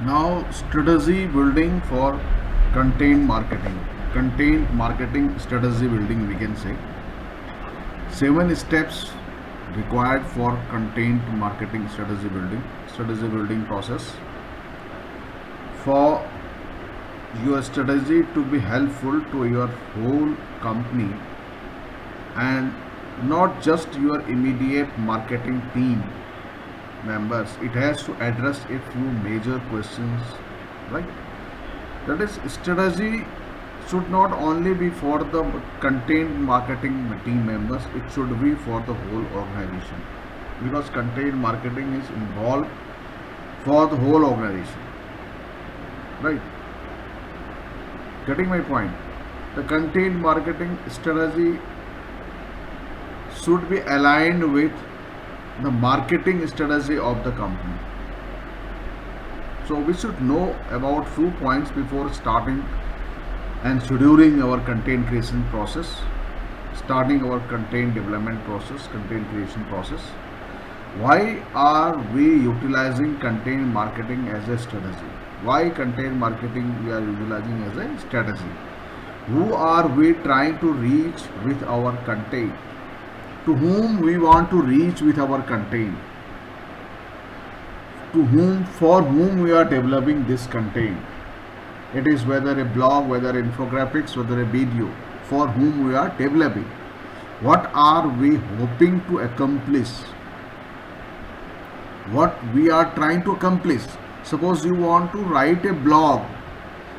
Now, strategy building for content marketing. Content marketing strategy building, we can say. 7 steps required for content marketing strategy building. Strategy building process. For your strategy to be helpful to your whole company and not just your immediate marketing team members, it has to address a few major questions, right? That is, strategy should not only be for the content marketing team members, it should be for the whole organization, because content marketing is involved for the whole organization, right? Getting my point? The content marketing strategy should be aligned with the marketing strategy of the company. So we should know about few points before starting and scheduling our content creation process, starting our content development process, content creation process. Why are we utilizing content marketing as a strategy? Why content marketing we are utilizing as a strategy? Who are we trying to reach with our content? To whom we want to reach with our content? To whom, for whom we are developing this content? It is whether a blog, whether infographics, whether a video, for whom we are developing. What are we hoping to accomplish? What we are trying to accomplish? Suppose you want to write a blog,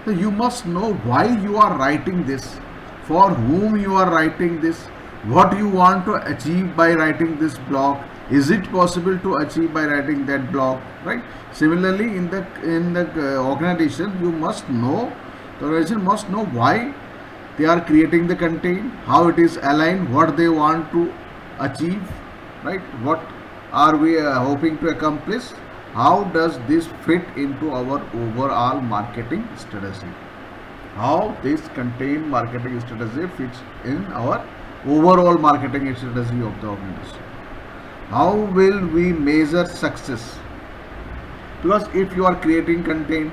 so you must know why you are writing this, for whom you are writing this, what you want to achieve by writing this blog. Is it possible to achieve by writing that blog, right? Similarly, in the organization, you must know, the organization must know why they are creating the content, how it is aligned, what they want to achieve, right? What are we hoping to accomplish? How does this fit into our overall marketing strategy? How this content marketing strategy fits in our overall marketing strategy of the organization? How will we measure success? Because if you are creating content,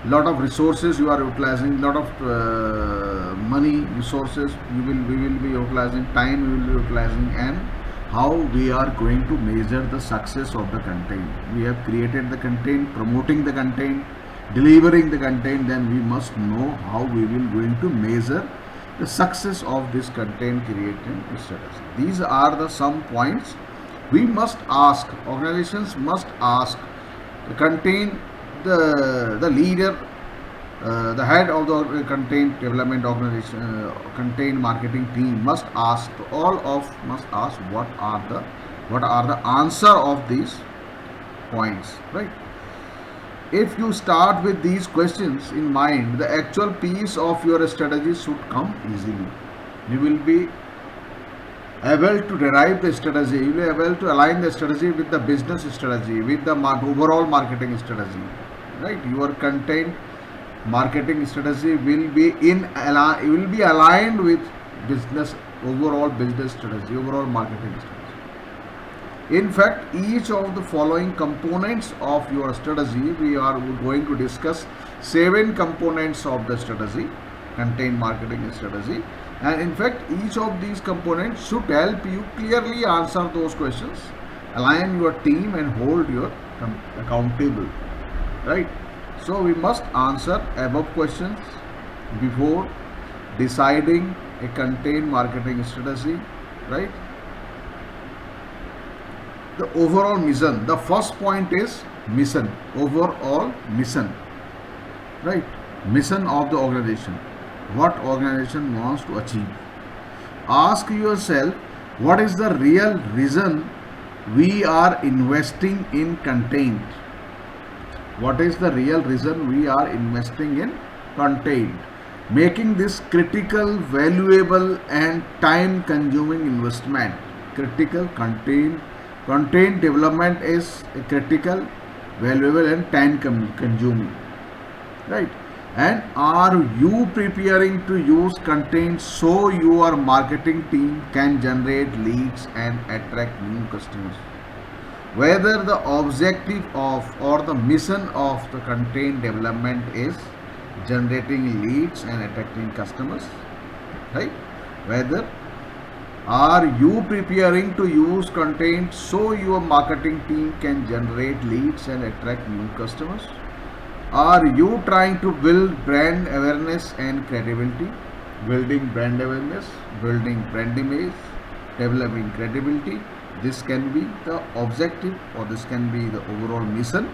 lot of resources you are utilizing, lot of money, resources we will be utilizing, time we will be utilizing, and how we are going to measure the success of the content. We have created the content, promoting the content, delivering the content, then we must know how we will going to measure the success of this content creating strategy. These are the some points we must ask, organizations must ask, the content, the leader, the head of the content development organization, content marketing team must ask, must ask what are the answer of these points, right? If you start with these questions in mind, the actual piece of your strategy should come easily. You will be able to derive the strategy, you will be able to align the strategy with the business strategy, with the overall marketing strategy, right? Your content marketing strategy will be aligned with business, overall business strategy, overall marketing strategy. In fact, each of the following components of your strategy, we are going to discuss 7 components of the strategy, content marketing strategy. And in fact, each of these components should help you clearly answer those questions, align your team, and hold your accountable, right? So we must answer above questions before deciding a content marketing strategy, right? The overall mission. The first point is mission. Overall mission, right? Mission of the organization. What organization wants to achieve? Ask yourself, what is the real reason we are investing in content? What is the real reason we are investing in content? Making this critical, valuable, and time consuming investment. Critical content development is a critical, valuable, and time consuming, right? And are you preparing to use content so your marketing team can generate leads and attract new customers? whether the objective of or the mission of the content development is generating leads and attracting customers, right? Whether are you preparing to use content so your marketing team can generate leads and attract new customers? Are you trying to build brand awareness and credibility? Building brand awareness, building brand image, developing credibility. This can be the objective or this can be the overall mission.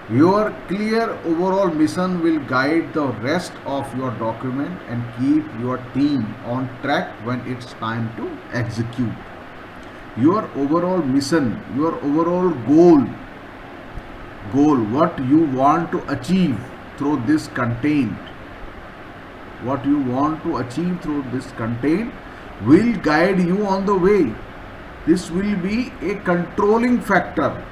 Your clear overall mission will guide the rest of your document and keep your team on track when it's time to execute. Your overall mission, your overall goal, what you want to achieve through this content, what you want to achieve through this content will guide you on the way. This will be a controlling factor.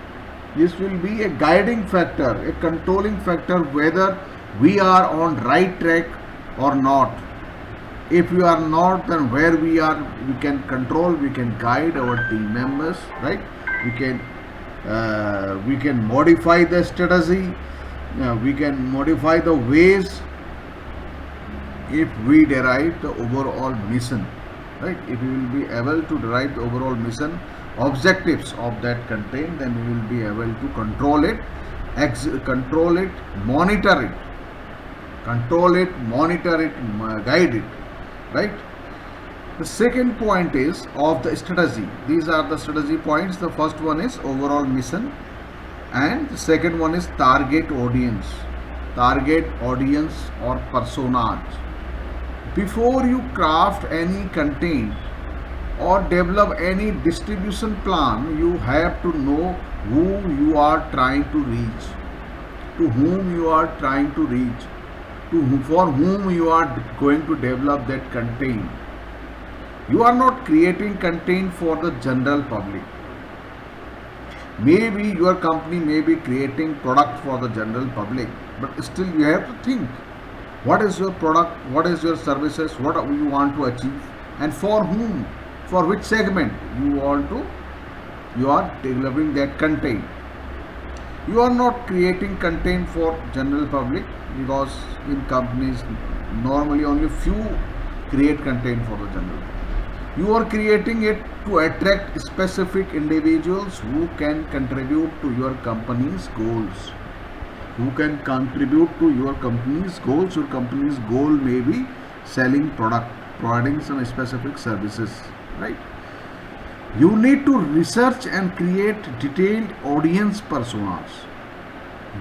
This will be a guiding factor, a controlling factor whether we are on right track or not. If we are not, then where we are, we can control, we can guide our team members, right? We can modify the strategy, we can modify the ways if we derive the overall mission, right? If we will be able to derive the overall mission objectives of that content, then we will be able to control it, monitor it, guide it, right? The second point is of the strategy. These are the strategy points. The first one is overall mission and the second one is target audience or personas. Before you craft any content or develop any distribution plan, you have to know who you are trying to reach, to whom you are trying to reach, for whom you are going to develop that content. You are not creating content for the general public. Maybe your company may be creating product for the general public, but still you have to think, what is your product, what is your services, what you want to achieve, and for whom, for which segment you are developing that content. You are not creating content for general public, because in companies normally only few create content for the general public. You are creating it to attract specific individuals who can contribute to your company's goals. Your company's goal may be selling product, providing some specific services, right? You need to research and create detailed audience personas.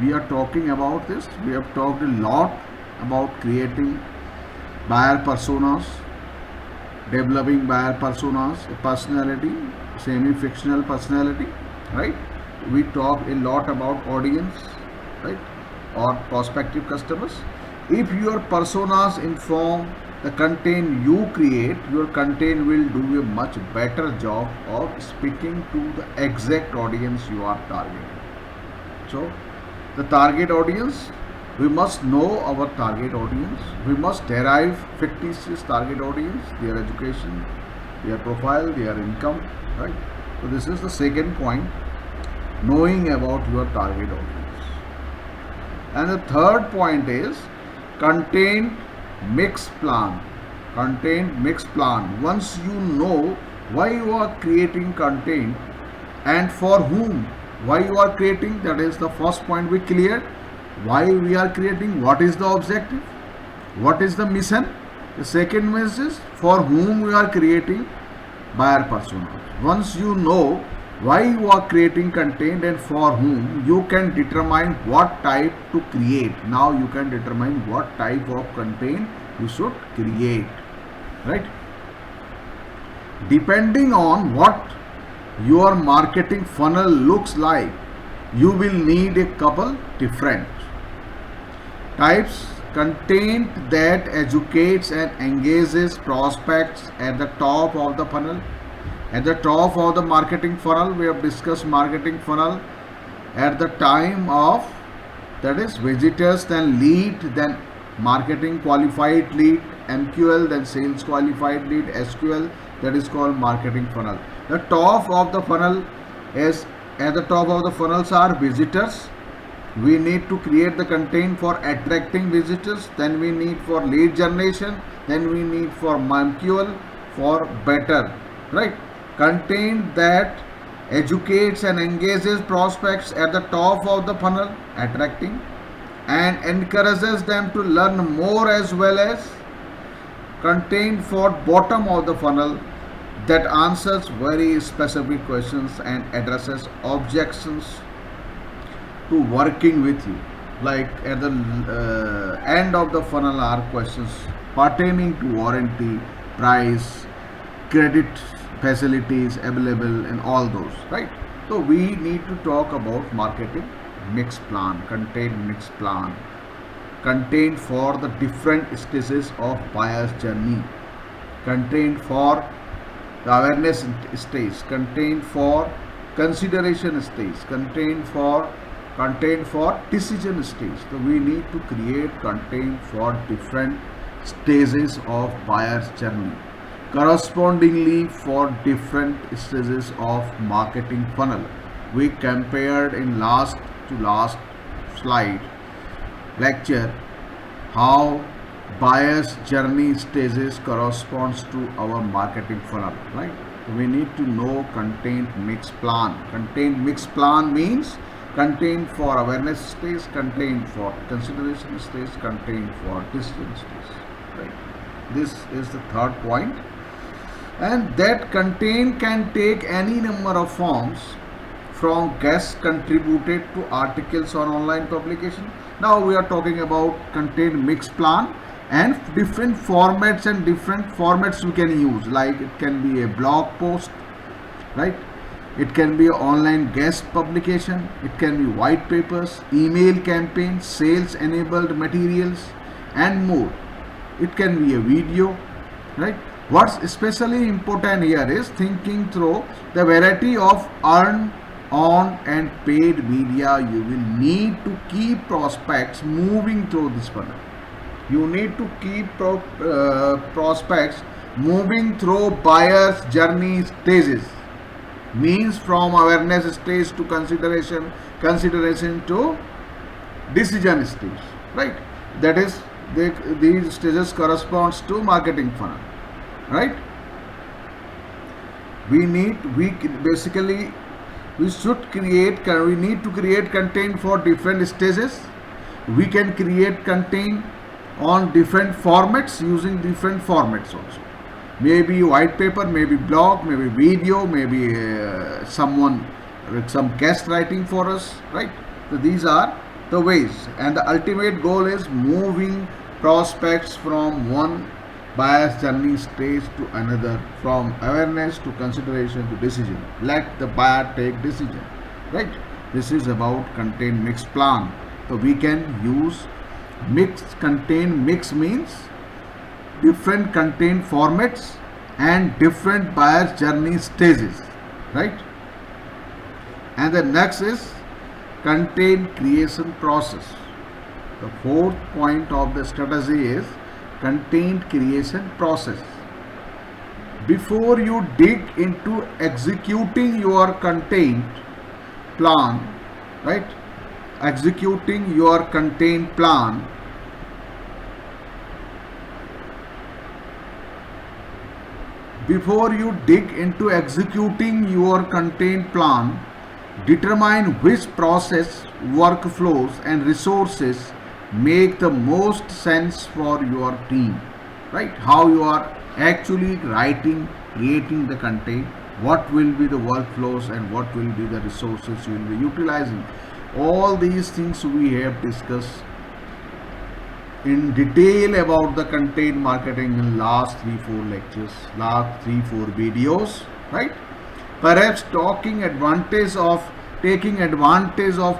We are talking about this. We have talked a lot about creating buyer personas, developing buyer personas, a personality, semi-fictional personality, right? We talk a lot about audience, right, or prospective customers. If your personas inform the content you create, your content will do a much better job of speaking to the exact audience you are targeting. So, the target audience, we must know our target audience. We must derive fictitious target audience, their education, their profile, their income, right? So this is the second point, knowing about your target audience. And the third point is content mix plan. Once you know why you are creating content and for whom, why you are creating, that is the first point we cleared. Why we are creating, what is the objective, what is the mission. The second message, for whom we are creating, buyer persona. Once you know why you are creating content and for whom, you can determine what type to create. Now you can determine what type of content you should create, right? Depending on what your marketing funnel looks like, you will need a couple different types. Content that educates and engages prospects at the top of the funnel. At the top of the marketing funnel, we have discussed marketing funnel at the time of, that is, visitors, then lead, then marketing qualified lead, MQL, then sales qualified lead, SQL, that is called marketing funnel. The top of the funnel is at the top of the funnels are visitors. We need to create the content for attracting visitors. Then we need for lead generation. Then we need for MQL for better, right? Content that educates and engages prospects at the top of the funnel, attracting, and encourages them to learn more, as well as content for bottom of the funnel that answers very specific questions and addresses objections to working with you. Like at the end of the funnel are questions pertaining to warranty, price, credit facilities available, and all those, right? So we need to talk about marketing mix plan, content mix plan, content for the different stages of buyer's journey, content for the awareness stage, content for consideration stage, content for decision stage. So we need to create content for different stages of buyer's journey, correspondingly for different stages of marketing funnel. We compared in last slide lecture how buyer's journey stages corresponds to our marketing funnel, right? We need to know content mix plan. Content mix plan means content for awareness stage, content for consideration stage, content for decision stage, right? This is the third point. And that content can take any number of forms, from guests contributed to articles on online publication. Now we are talking about content mix plan and different formats, and different formats we can use, like it can be a blog post, right? It can be online guest publication, it can be white papers, email campaigns, sales enabled materials, and more. It can be a video, right? What's especially important here is thinking through the variety of earned, on, and paid media you will need to keep prospects moving through this funnel. You need to keep prospects moving through buyer's journey stages, means from awareness stage to consideration to decision stage, right? That is, these stages corresponds to marketing funnel, right? We need to create content for different stages. We can create content on different formats, using different formats also. Maybe white paper, maybe blog, maybe video, maybe someone with some guest writing for us, right? So these are the ways, and the ultimate goal is moving prospects from one buyer's journey stage to another, from awareness to consideration to decision. Let the buyer take decision, right? This is about content mix plan. So we can use content mix means different content formats and different buyer's journey stages, right? And the next is content creation process. The fourth point of the strategy is content creation process. Before you dig into executing your content plan, right? Executing your content plan, before you dig into executing your content plan, determine which process, workflows, and resources make the most sense for your team, right? How you are actually creating the content, what will be the workflows, and what will be the resources you will be utilizing. All these things we have discussed in detail about the content marketing in last 3-4 lectures, last 3-4 videos, right? Perhaps taking advantage of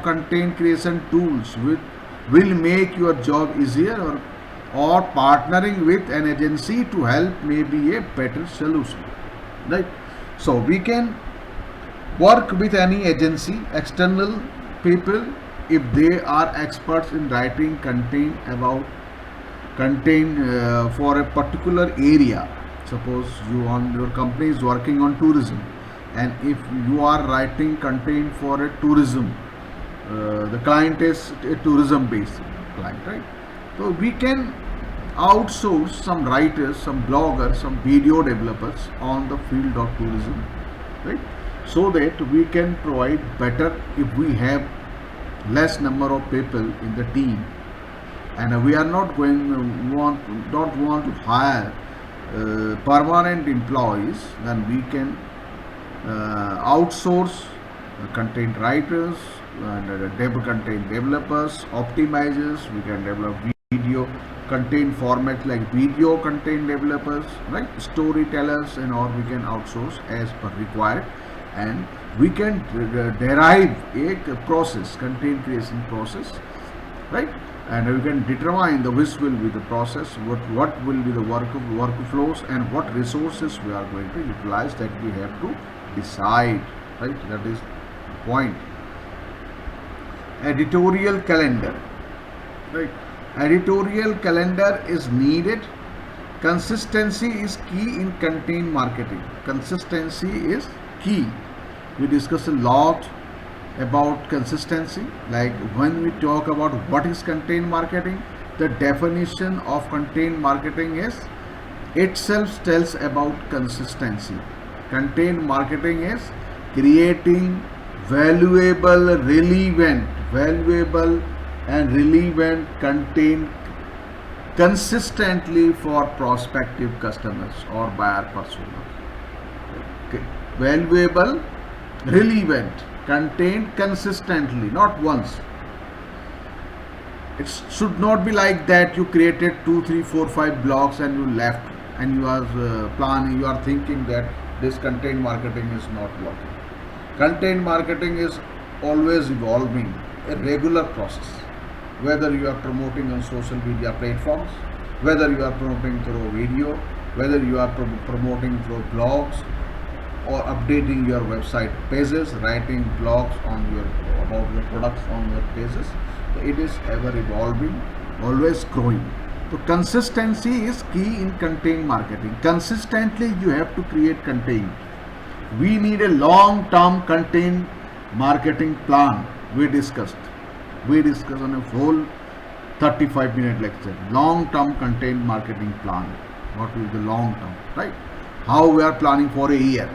content creation tools will make your job easier, or partnering with an agency to help may be a better solution, right? So we can work with any agency, external people, if they are experts in writing content for a particular area. Suppose your company is working on tourism, And if you are writing content for a tourism, the client is a tourism based client, right? So we can outsource some writers, some bloggers, some video developers on the field of tourism, right? So that we can provide better if we have less number of people in the team, and we are not going don't want to hire permanent employees, then we can outsource content writers and content developers, optimizers. We can develop video content formats like video content developers, right? Storytellers, and or we can outsource as per required, and we can derive a process, content creation process, right? And we can determine which will be the process, what will be the workflows, and what resources we are going to utilize, that we have to decide, right? That is the point. Editorial calendar, right? Editorial calendar is needed. Consistency is key in content marketing. Consistency is key. We discuss a lot about consistency. Like when we talk about what is content marketing, the definition of content marketing is itself tells about consistency. Content marketing is creating valuable and relevant content consistently for prospective customers or buyer personas. Okay. Valuable, relevant content consistently, not once. It should not be like that you created 2, 3, 4, 5 blogs and you left, and you are planning, you are thinking that this content marketing is not working. Content marketing is always evolving, a regular process. Whether you are promoting on social media platforms, whether you are promoting through video, whether you are promoting through blogs, or updating your website pages, writing blogs on about your products on your pages. So it is ever evolving, always growing. So consistency is key in content marketing. Consistently you have to create content. We need a long-term content marketing plan. We discussed on a whole 35-minute lecture. Long-term content marketing plan. What is the long term, right? How we are planning for a year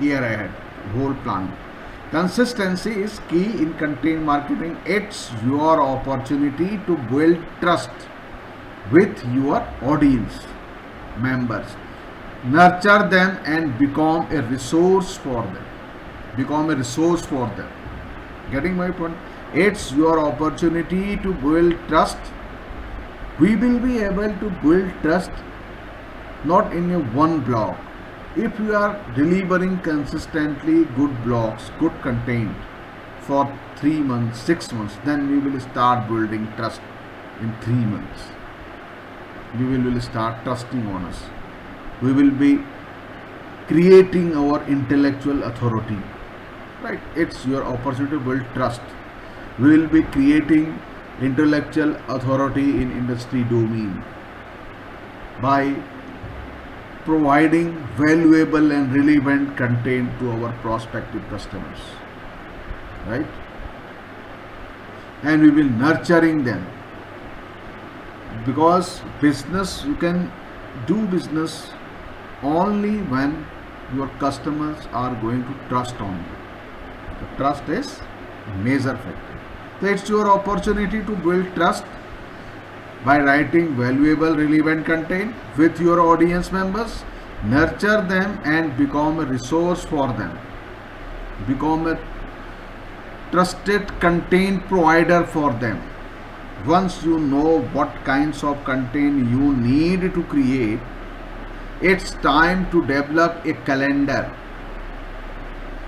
ahead, whole plan. Consistency is key in content marketing. It's your opportunity to build trust with your audience members, nurture them, and become a resource for them. Getting my point? It's your opportunity to build trust. We will be able to build trust not in a one blog. If you are delivering consistently good blogs, good content for 3 months, 6 months, then we will start building trust in 3 months. You will start trusting on us. We will be creating our intellectual authority, right? It's your opportunity to build trust. We will be creating intellectual authority in industry domain by providing valuable and relevant content to our prospective customers, right? And we will nurturing them, because business, you can do business only when your customers are going to trust on you. The trust is a major factor. So it's your opportunity to build trust by writing valuable, relevant content with your audience members, nurture them, and become a resource for them. Become a trusted content provider for them. Once you know what kinds of content you need to create, it's time to develop a calendar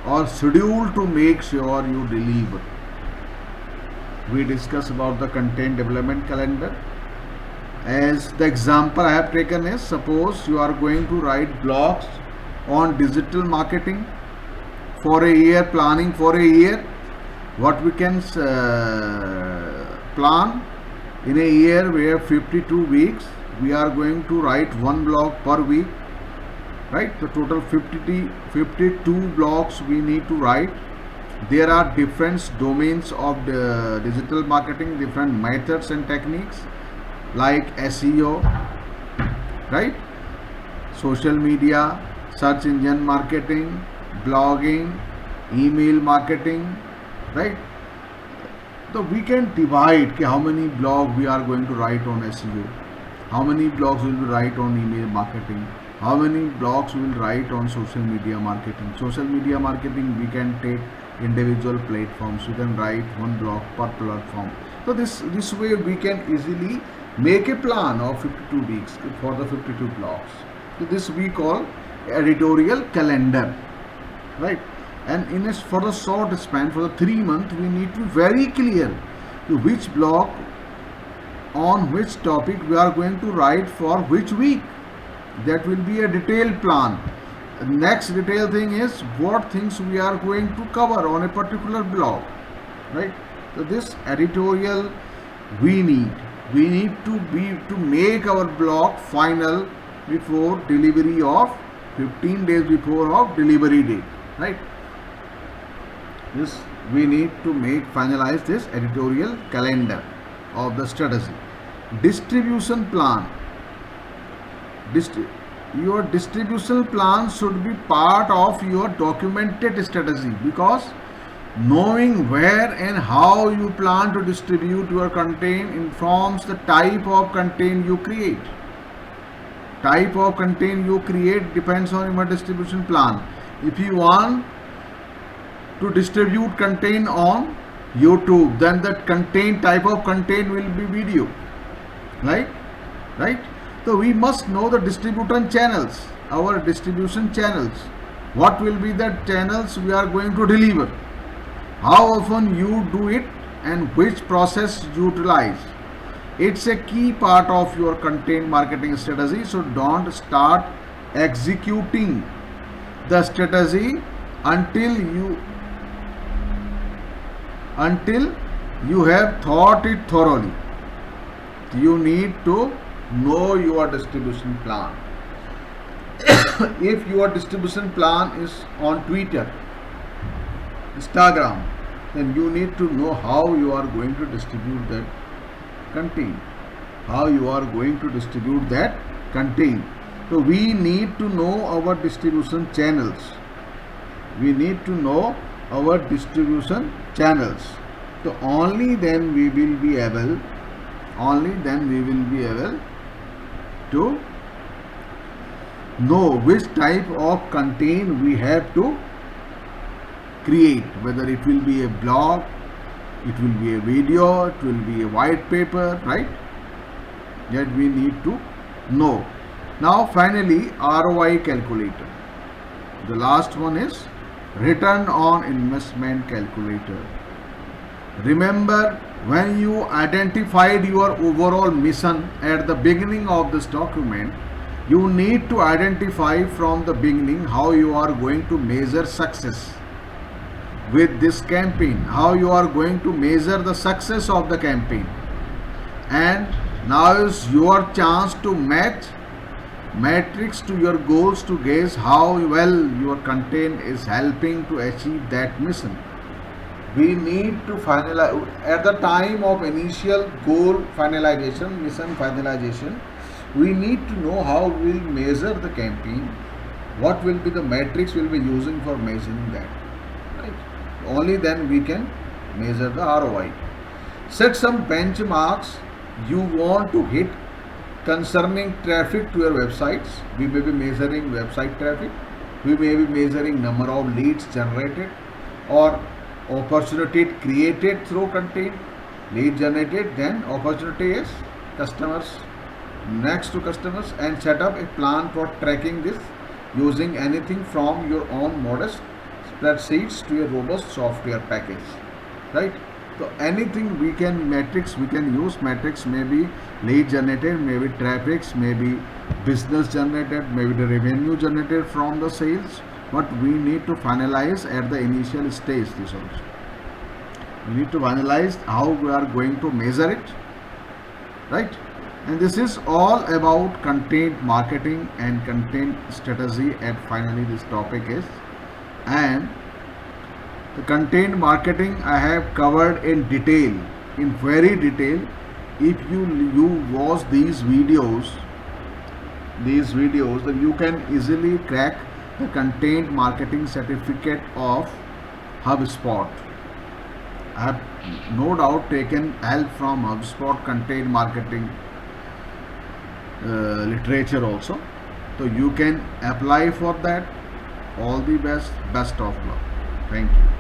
or schedule to make sure you deliver. We discuss about the content development calendar. As the example I have taken is, suppose you are going to write blogs on digital marketing for a year, planning for a year. What we can plan in a year, we have 52 weeks. We are going to write one blog per week. right? The total 52 blogs we need to write. There are different domains of the digital marketing, different methods and techniques like SEO, right? Social media, search engine marketing, blogging, email marketing, right? So we can divide how many blogs we are going to write on SEO, how many blogs will we write on email marketing, how many blogs we will write on social media marketing. Social media marketing we can take individual platforms. We can write one blog per platform. So this way we can easily make a plan of 52 weeks for the 52 blogs. So this we call editorial calendar, right? And in this, for the short span, for the 3 months, we need to be very clear to which blog on which topic we are going to write for which week. That will be a detailed plan. Next detailed thing is what things we are going to cover on a particular blog, right? So this editorial we need to make our blog final before delivery of 15 days before of delivery date, right? This we need to finalize this editorial calendar of the strategy. Distribution plan. Your distribution plan should be part of your documented strategy, because knowing where and how you plan to distribute your content informs the type of content you create. Type of content you create depends on your distribution plan. If you want to distribute content on YouTube, then that content type of content will be video, right? So we must know the distribution channels, our distribution channels. What will be the channels we are going to deliver? How often you do it and which process you utilize. It's a key part of your content marketing strategy. So don't start executing the strategy until you have thought it thoroughly. You need to know your distribution plan. If your distribution plan is on Twitter, Instagram, then you need to know how you are going to distribute that content. So we need to know our distribution channels. So only then we will be able to know which type of content we have to create, whether it will be a blog, it will be a video, it will be a white paper, right? That we need to know. Now finally, ROI calculator. The last one is return on investment calculator. Remember, when you identified your overall mission at the beginning of this document, you need to identify from the beginning how you are going to measure success with this campaign, how you are going to measure the success of the campaign. And now is your chance to match metrics to your goals to gauge how well your content is helping to achieve that mission. We need to finalize at the time of initial goal finalization, mission finalization. We need to know how we will measure the campaign, what will be the metrics we will be using for measuring that. Right? Only then we can measure the ROI. Set some benchmarks you want to hit concerning traffic to your websites. We may be measuring website traffic. We may be measuring number of leads generated or opportunity created through content. Lead generated, then opportunity is customers, next to customers, and set up a plan for tracking this using anything from your own modest spreadsheets to a robust software package, right? So anything we can use. Metrics may be lead generated, maybe traffics, maybe business generated, maybe the revenue generated from the sales. But we need to finalize at the initial stage this also. We need to finalize how we are going to measure it, right? And this is all about content marketing and content strategy. And finally, this topic is, and the content marketing I have covered in detail, in very detail. If you watch these videos, then you can easily crack the content marketing certificate of HubSpot. I have no doubt taken help from HubSpot content marketing literature also. So you can apply for that. All the best of luck. Thank you.